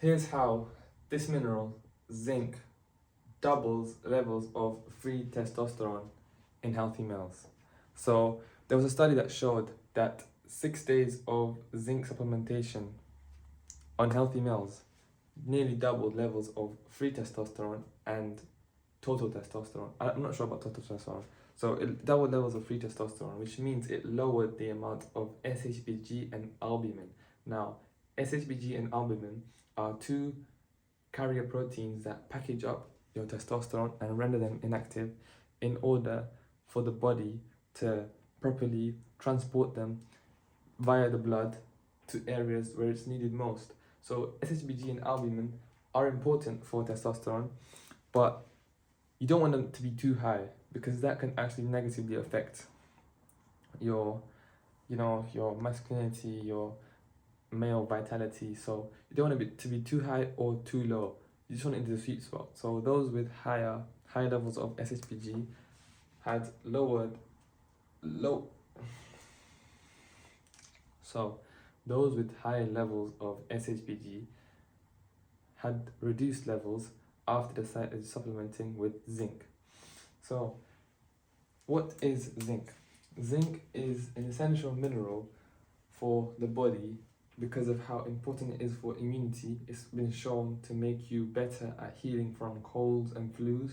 Here's how this mineral, zinc, doubles levels of free testosterone in healthy males. So there was a study that showed that 6 days of zinc supplementation on healthy males nearly doubled levels of free testosterone and total testosterone. I'm not sure about total testosterone. So it doubled levels of free testosterone, which means it lowered the amount of SHBG and albumin. Now, SHBG and albumin are two carrier proteins that package up your testosterone and render them inactive in order for the body to properly transport them via the blood to areas where it's needed most. So SHBG and albumin are important for testosterone, but you don't want them to be too high because that can actually negatively affect your, your masculinity, your male vitality. So you don't want it to be too high or too low. You just want it into the sweet spot. So those with high levels of SHBG had so those with high levels of SHBG had reduced levels after the supplementing with zinc. So what is zinc? Zinc is an essential mineral for the body because of how important it is for immunity. It's been shown to make you better at healing from colds and flus,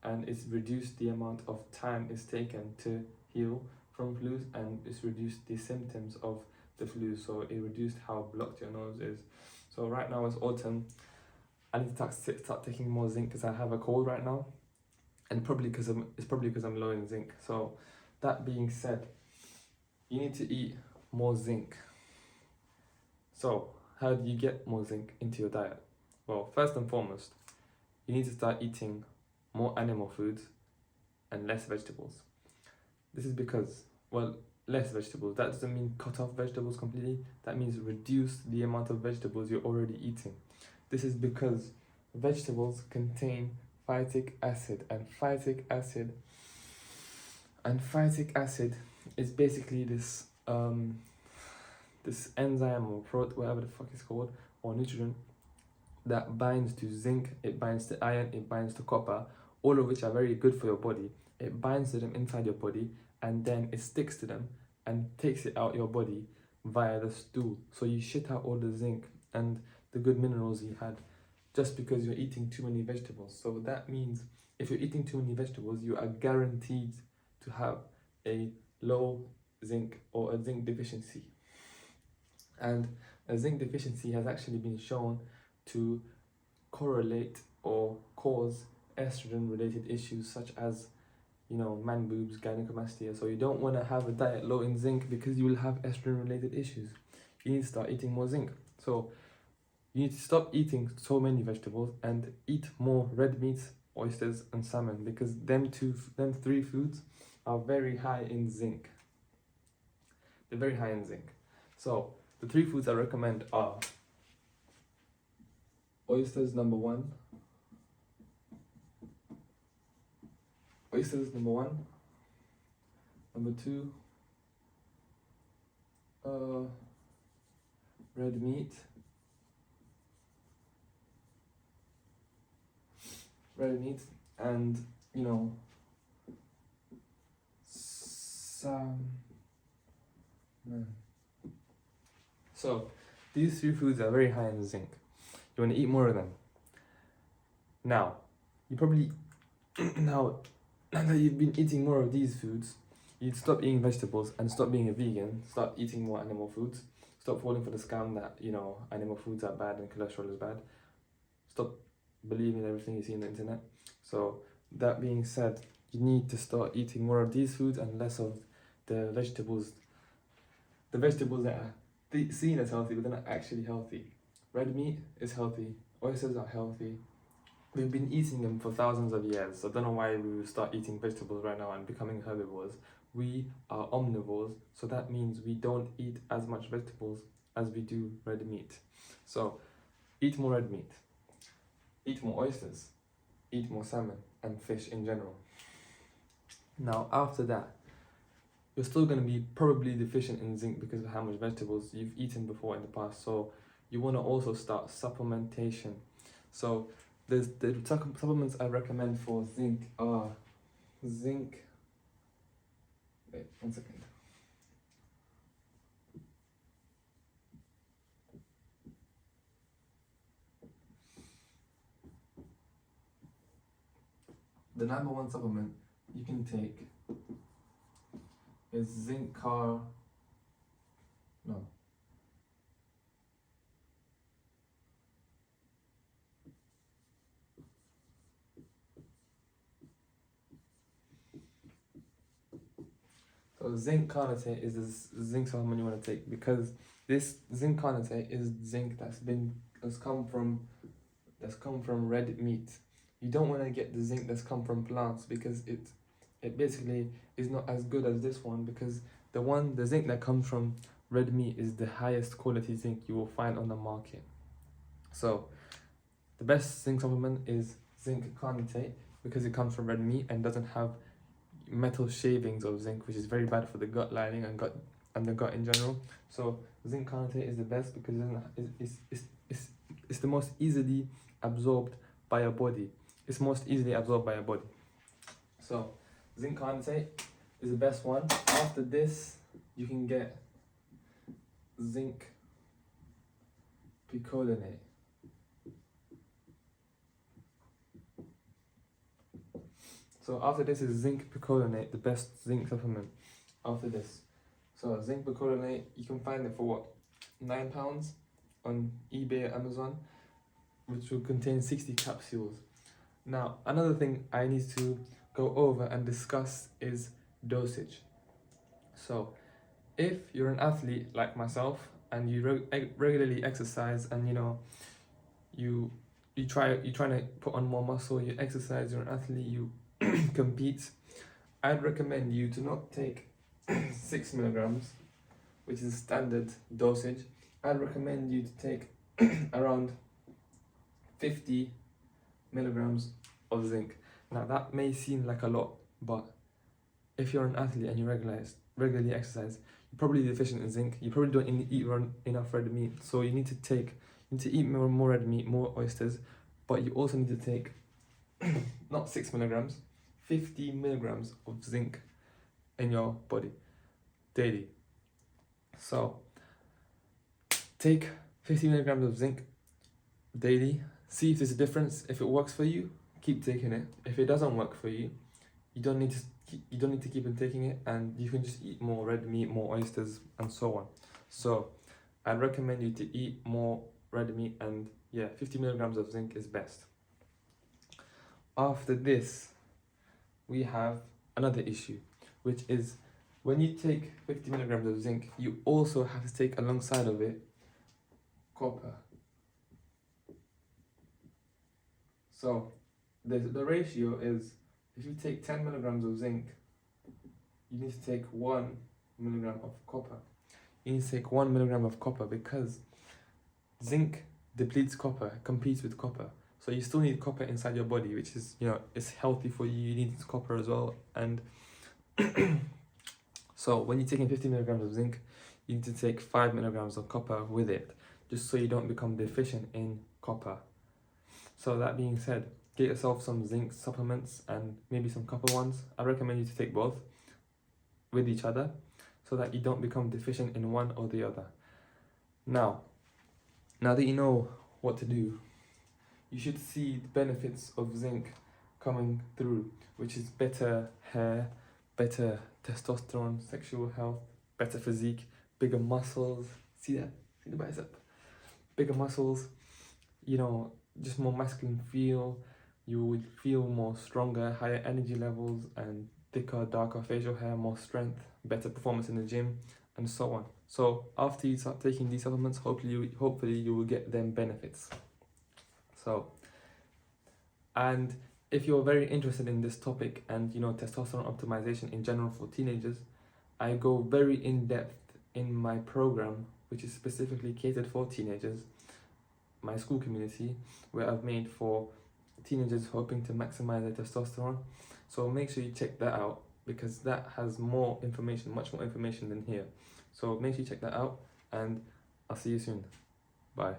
and it's reduced the amount of time it's taken to heal from flus, and it's reduced the symptoms of the flu. So it reduced how blocked your nose is. So right now it's autumn. I need to start taking more zinc because I have a cold right now, and it's probably because I'm low in zinc. So that being said, you need to eat more zinc. So how do you get more zinc into your diet? Well, first and foremost, you need to start eating more animal foods and less vegetables. This is because, well, less vegetables. That doesn't mean cut off vegetables completely. That means reduce the amount of vegetables you're already eating. This is because vegetables contain phytic acid, and phytic acid is basically this enzyme or whatever the fuck it's called, or nutrient that binds to zinc, it binds to iron, it binds to copper, all of which are very good for your body. It binds to them inside your body, and then it sticks to them and takes it out your body via the stool. So you shit out all the zinc and the good minerals you had just because you're eating too many vegetables. So that means if you're eating too many vegetables, you are guaranteed to have a low zinc or a zinc deficiency. And a zinc deficiency has actually been shown to correlate or cause estrogen related issues such as, man boobs, gynecomastia. So you don't want to have a diet low in zinc because you will have estrogen related issues. You need to start eating more zinc. So you need to stop eating so many vegetables and eat more red meats, oysters and salmon, because them three foods are very high in zinc. They're very high in zinc. So the three foods I recommend are oysters, number one. Number two, red meat. And so these three foods are very high in zinc. You want to eat more of them. Now, you probably now that you've been eating more of these foods, you'd stop eating vegetables and stop being a vegan. Start eating more animal foods. Stop falling for the scam that animal foods are bad and cholesterol is bad. Stop believing everything you see on the internet. So that being said, you need to start eating more of these foods and less of the vegetables. The vegetables that are seen as healthy, but they're not actually healthy. Red meat is healthy. Oysters are healthy. We've been eating them for thousands of years. So I don't know why we will start eating vegetables right now and becoming herbivores. We are omnivores, so that means we don't eat as much vegetables as we do red meat. So eat more red meat. Eat more oysters. Eat more salmon and fish in general. Now, after that, you're still going to be probably deficient in zinc because of how much vegetables you've eaten before in the past. So you want to also start supplementation. So the supplements I recommend for zinc are zinc. Wait, 1 second. The number one supplement you can take is zinc car. No. So zinc carnitine is the zinc supplement you want to take, because this zinc carnitine is zinc that's come from red meat. You don't want to get the zinc that's come from plants, because it basically is not as good as this one, because the zinc that comes from red meat is the highest quality zinc you will find on the market. So the best zinc supplement is zinc carnitate, because it comes from red meat and doesn't have metal shavings of zinc, which is very bad for the gut lining and the gut in general. So zinc carnitate is the best because it's the most easily absorbed by your body. It's most easily absorbed by your body. So zinc carnitate is the best one. After this, you can get zinc picolinate. So after this is zinc picolinate, the best zinc supplement. After this, so zinc picolinate, you can find it for what, £9 on eBay or Amazon, which will contain 60 capsules. Now, another thing I need to go over and discuss is dosage. So, if you're an athlete like myself and you regularly exercise, and you're trying to put on more muscle, you exercise, you're an athlete, you compete, I'd recommend you to not take 6 milligrams, which is standard dosage. I'd recommend you to take around 50 milligrams of zinc. Now that may seem like a lot, but if you're an athlete and you regularly exercise, you're probably deficient in zinc. You probably don't eat enough red meat, so you need to eat more red meat, more oysters, but you also need to take not 6 milligrams, 50 milligrams of zinc in your body daily. So take 50 milligrams of zinc daily. See if there's a difference. If it works for you, keep taking it. If it doesn't work for you, you don't need to keep on taking it, and you can just eat more red meat, more oysters, and so on. So I'd recommend you to eat more red meat, and 50 milligrams of zinc is best. After this, we have another issue, which is when you take 50 milligrams of zinc, you also have to take alongside of it copper. So the ratio is, if you take 10 milligrams of zinc, you need to take 1 milligram of copper. You need to take 1 milligram of copper, because zinc depletes copper, competes with copper. So you still need copper inside your body, which is, it's healthy for you. You need copper as well. And so when you're taking 50 milligrams of zinc, you need to take 5 milligrams of copper with it, just so you don't become deficient in copper. So that being said, get yourself some zinc supplements and maybe some copper ones. I recommend you to take both with each other, so that you don't become deficient in one or the other. Now that you know what to do, you should see the benefits of zinc coming through, which is better hair, better testosterone, sexual health, better physique, bigger muscles. See that? See the bicep? Bigger muscles, just more masculine feel. You would feel more stronger, higher energy levels, and thicker, darker facial hair, more strength, better performance in the gym, and so on. So after you start taking these supplements, hopefully you will get them benefits. So, and if you're very interested in this topic and testosterone optimization in general for teenagers, I go very in depth in my program, which is specifically catered for teenagers, my school community, where I've made for teenagers hoping to maximize their testosterone. So make sure you check that out, because that has more information, much more information than here. So make sure you check that out, and I'll see you soon. Bye.